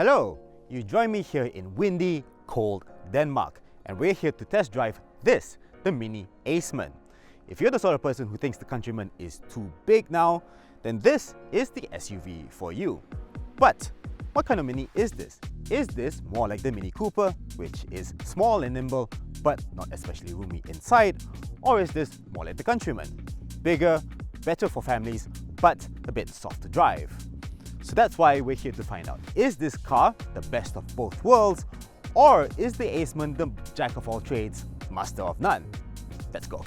Hello, you join me here in windy, cold Denmark, and we're here to test drive this, the MINI Aceman. If you're the sort of person who thinks the Countryman is too big now, then this is the SUV for you. But what kind of Mini is this? Is this more like the Mini Cooper, which is small and nimble, but not especially roomy inside? Or is this more like the Countryman? Bigger, better for families, but a bit soft to drive. So that's why we're here to find out, is this car the best of both worlds, or is the Aceman the jack of all trades, master of none? Let's go.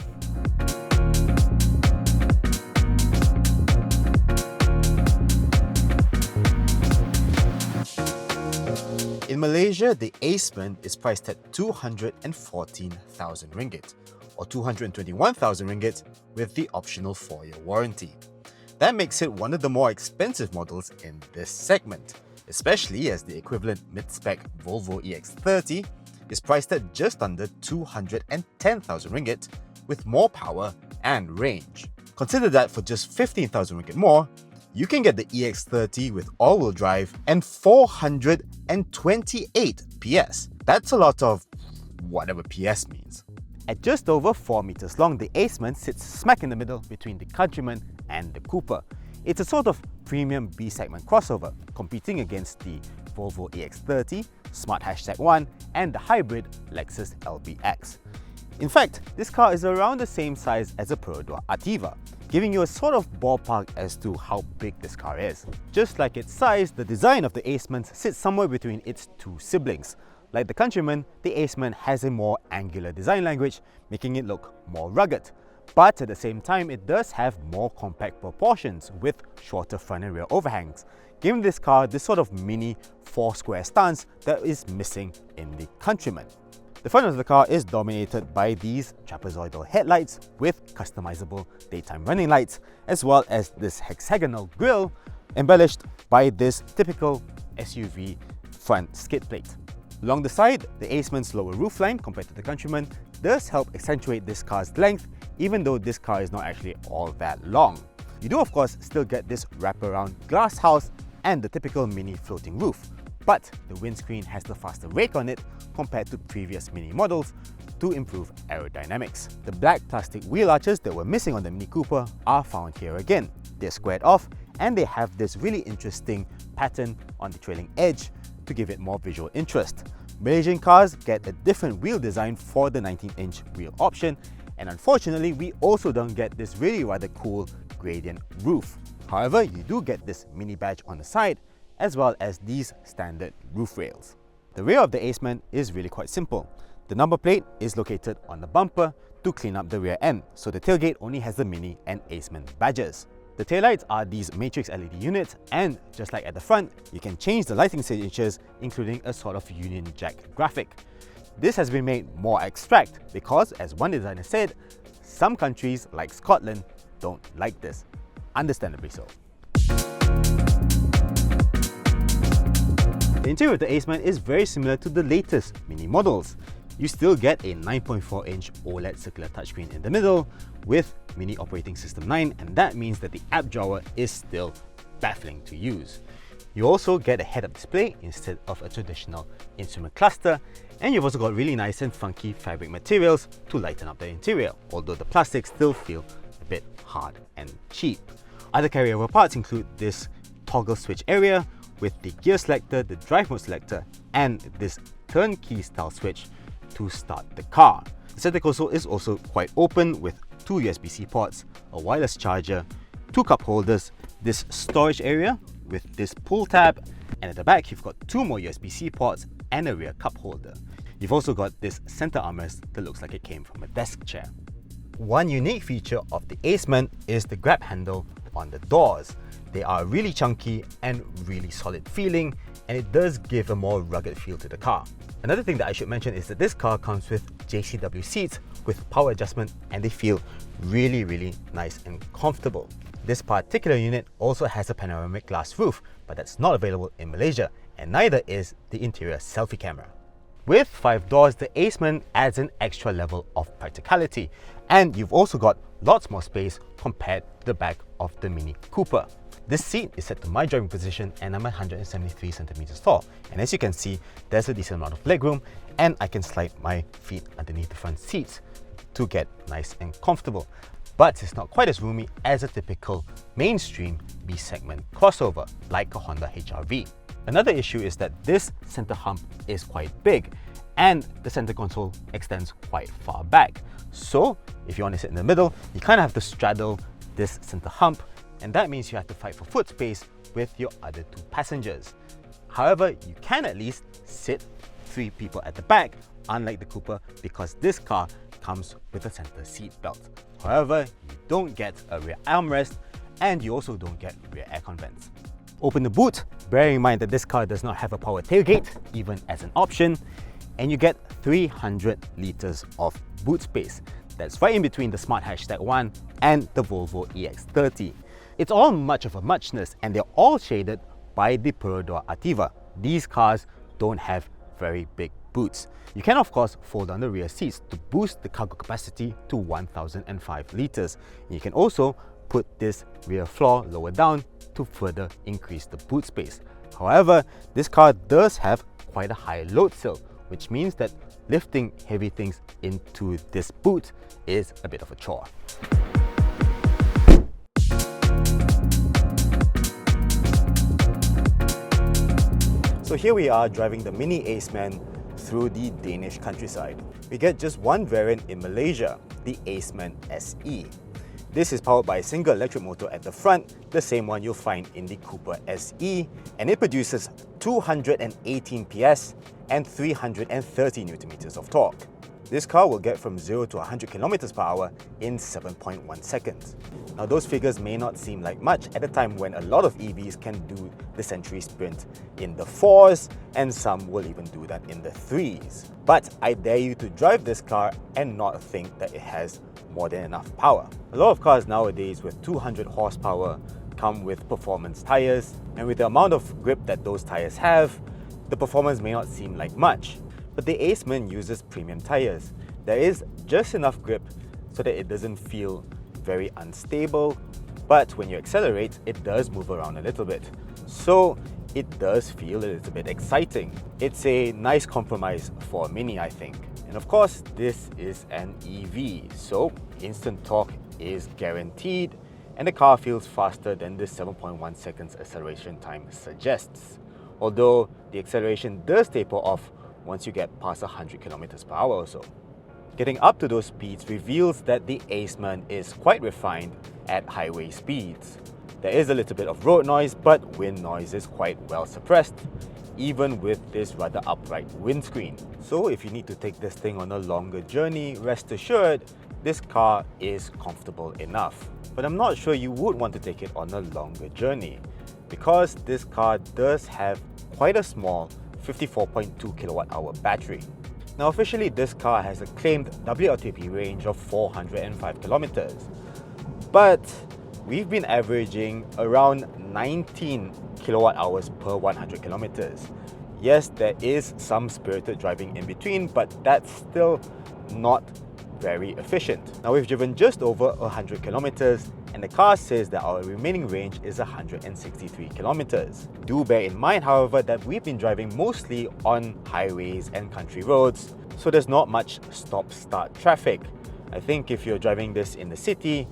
In Malaysia, the Aceman is priced at 214,000 ringgit, or 221,000 ringgit with the optional 4-year warranty. That makes it one of the more expensive models in this segment, especially as the equivalent mid-spec Volvo EX30 is priced at just under 210,000 ringgit with more power and range. Consider that for just 15,000 ringgit more, you can get the EX30 with all-wheel drive and 428 PS. That's a lot of whatever PS means. At just over 4 meters long, the Aceman sits smack in the middle between the Countryman and the Cooper. It's a sort of premium B-segment crossover, competing against the Volvo EX30, Smart #1 and the hybrid Lexus LBX. In fact, this car is around the same size as a Perodua Ativa, giving you a sort of ballpark as to how big this car is. Just like its size, the design of the Aceman sits somewhere between its two siblings. Like the Countryman, the Aceman has a more angular design language, making it look more rugged. But at the same time, it does have more compact proportions with shorter front and rear overhangs, giving this car this sort of mini 4-square stance that is missing in the Countryman. The front of the car is dominated by these trapezoidal headlights with customizable daytime running lights, as well as this hexagonal grille embellished by this typical SUV front skid plate. Along the side, the Aceman's lower roofline compared to the Countryman does help accentuate this car's length, even though this car is not actually all that long. You do of course still get this wraparound glass house and the typical Mini floating roof, but the windscreen has the faster rake on it compared to previous Mini models to improve aerodynamics. The black plastic wheel arches that were missing on the Mini Cooper are found here again. They're squared off and they have this really interesting pattern on the trailing edge to give it more visual interest. Malaysian cars get a different wheel design for the 19-inch wheel option, and unfortunately we also don't get this really rather cool gradient roof. However, you do get this Mini badge on the side, as well as these standard roof rails. The rear of the Aceman is really quite simple. The number plate is located on the bumper to clean up the rear end, so the tailgate only has the Mini and Aceman badges. The taillights are these matrix LED units, and just like at the front, you can change the lighting signatures, including a sort of Union Jack graphic. This has been made more abstract because, as one designer said, some countries like Scotland don't like this. Understandably so. The interior of the Aceman is very similar to the latest Mini models. You still get a 9.4-inch OLED circular touchscreen in the middle with Mini Operating System 9, and that means that the app drawer is still baffling to use. You also get a head-up display instead of a traditional instrument cluster, and you've also got really nice and funky fabric materials to lighten up the interior, although the plastics still feel a bit hard and cheap. Other carryover parts include this toggle switch area with the gear selector, the drive mode selector, and this turnkey style switch to start the car. The center console is also quite open with 2 USB-C ports, a wireless charger, 2 cup holders, this storage area with this pull tab, and at the back you've got 2 more USB-C ports and a rear cup holder. You've also got this center armrest that looks like it came from a desk chair. One unique feature of the Aceman is the grab handle on the doors. They are really chunky and really solid feeling, and it does give a more rugged feel to the car. Another thing that I should mention is that this car comes with JCW seats with power adjustment, and they feel really nice and comfortable. This particular unit also has a panoramic glass roof, but that's not available in Malaysia, and neither is the interior selfie camera. With 5 doors, the Aceman adds an extra level of practicality, and you've also got lots more space compared to the back of the Mini Cooper. This seat is set to my driving position and I'm 173 centimeters tall. And as you can see, there's a decent amount of legroom and I can slide my feet underneath the front seats to get nice and comfortable. But it's not quite as roomy as a typical mainstream B-segment crossover like a Honda HR-V. Another issue is that this center hump is quite big and the center console extends quite far back. So if you want to sit in the middle, you kind of have to straddle this center hump, and that means you have to fight for foot space with your other two passengers. However, you can at least sit 3 people at the back, unlike the Cooper, because this car comes with a center seat belt. However, you don't get a rear armrest and you also don't get rear aircon vents. Open the boot, bearing in mind that this car does not have a power tailgate, even as an option, and you get 300 liters of boot space. That's right in between the Smart Hashtag 1 and the Volvo EX30. It's all much of a muchness and they're all shaded by the Perodor Ativa. These cars don't have very big boots. You can of course fold down the rear seats to boost the cargo capacity to 1005 liters. You can also put this rear floor lower down to further increase the boot space. However, this car does have quite a high load sill, which means that lifting heavy things into this boot is a bit of a chore. So here we are driving the MINI Aceman through the Danish countryside. We get just one variant in Malaysia, the Aceman SE. This is powered by a single electric motor at the front, the same one you'll find in the Cooper SE, and it produces 218 PS and 330 Nm of torque. This car will get from 0 to 100 km per hour in 7.1 seconds. Now those figures may not seem like much at a time when a lot of EVs can do the Century Sprint in the 4s and some will even do that in the 3s. But I dare you to drive this car and not think that it has more than enough power. A lot of cars nowadays with 200 horsepower come with performance tires, and with the amount of grip that those tires have, the performance may not seem like much. But the Aceman uses premium tires. There is just enough grip so that it doesn't feel very unstable, but when you accelerate, it does move around a little bit. So it does feel a little bit exciting. It's a nice compromise for a Mini, I think. And of course, this is an EV, so instant torque is guaranteed, and the car feels faster than the 7.1 seconds acceleration time suggests. Although the acceleration does taper off once you get past 100 km per hour or so. Getting up to those speeds reveals that the Aceman is quite refined at highway speeds. There is a little bit of road noise, but wind noise is quite well suppressed, even with this rather upright windscreen. So if you need to take this thing on a longer journey, rest assured, this car is comfortable enough. But I'm not sure you would want to take it on a longer journey, because this car does have quite a small 54.2 kilowatt-hour battery. Now officially this car has a claimed WLTP range of 405 kilometers, but we've been averaging around 19 kilowatt-hours per 100 kilometers. Yes, there is some spirited driving in between, but that's still not very efficient. Now we've driven just over 100 kilometers and the car says that our remaining range is 163 kilometers. Do bear in mind, however, that we've been driving mostly on highways and country roads, so there's not much stop-start traffic. I think if you're driving this in the city,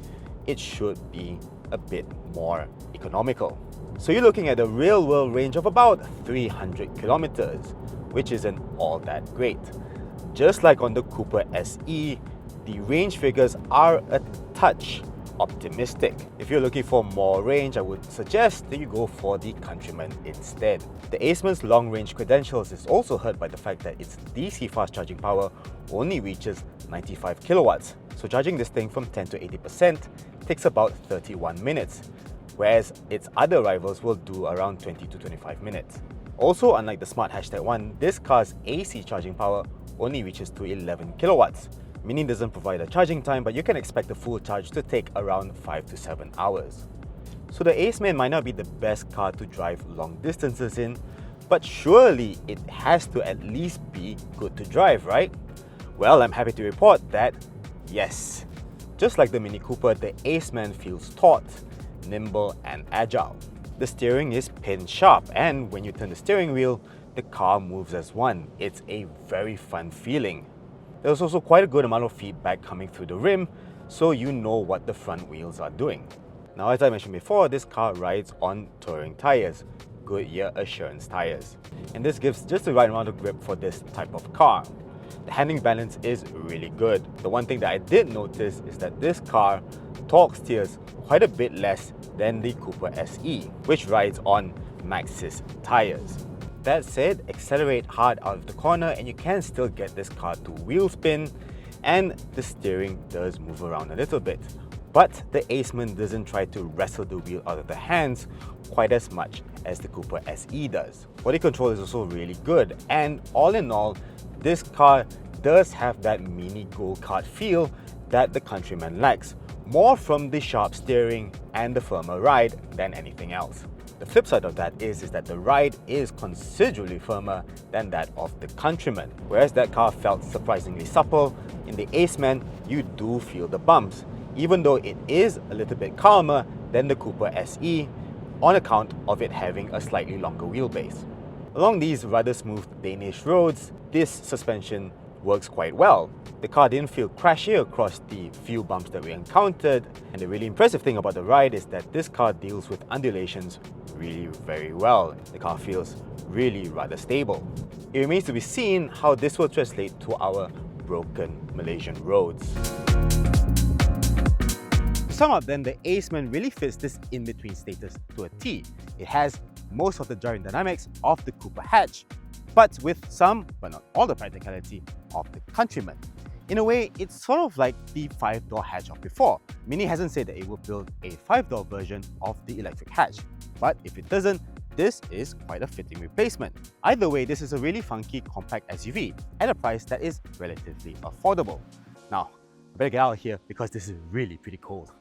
it should be a bit more economical. So you're looking at a real-world range of about 300 kilometers, which isn't all that great. Just like on the Cooper SE, the range figures are a touch optimistic. If you're looking for more range, I would suggest that you go for the Countryman instead. The Aceman's long-range credentials is also hurt by the fact that its DC fast charging power only reaches 95 kilowatts. So charging this thing from 10 to 80% takes about 31 minutes, whereas its other rivals will do around 20 to 25 minutes. Also, unlike the Smart Hashtag 1, this car's AC charging power only reaches to 11 kilowatts. Mini doesn't provide a charging time, but you can expect a full charge to take around 5 to 7 hours. So the Aceman might not be the best car to drive long distances in, but surely it has to at least be good to drive, right? Well, I'm happy to report that yes. Just like the Mini Cooper, the Aceman feels taut. nimble and agile. The steering is pin sharp, and when you turn the steering wheel, the car moves as one. It's a very fun feeling. There's also quite a good amount of feedback coming through the rim, so you know what the front wheels are doing. Now, as I mentioned before, this car rides on touring tyres, Goodyear Assurance tyres. And this gives just the right amount of grip for this type of car. The handling balance is really good. The one thing that I did notice is that this car torque steers quite a bit less than the Cooper SE, which rides on Maxxis tyres. That said, accelerate hard out of the corner and you can still get this car to wheel spin, and the steering does move around a little bit. But the Aceman doesn't try to wrestle the wheel out of the hands quite as much as the Cooper SE does. Body control is also really good, and all in all, this car does have that mini go-kart feel that the Countryman lacks, more from the sharp steering and the firmer ride than anything else. The flip side of that is that the ride is considerably firmer than that of the Countryman. Whereas that car felt surprisingly supple, in the Aceman you do feel the bumps, even though it is a little bit calmer than the Cooper SE on account of it having a slightly longer wheelbase. Along these rather smooth Danish roads, this suspension works quite well. The car didn't feel crashy across the few bumps that we encountered, and the really impressive thing about the ride is that this car deals with undulations really very well. The car feels really rather stable. It remains to be seen how this will translate to our broken Malaysian roads. To sum up then, the Aceman really fits this in-between status to a T. It has most of the driving dynamics of the Cooper hatch, but with some, but not all, the practicality of the Countryman. In a way, it's sort of like the 5-door hatch of before. MINI hasn't said that it will build a 5-door version of the electric hatch, but if it doesn't, this is quite a fitting replacement. Either way, this is a really funky compact SUV at a price that is relatively affordable. Now, I better get out of here because this is really pretty cold.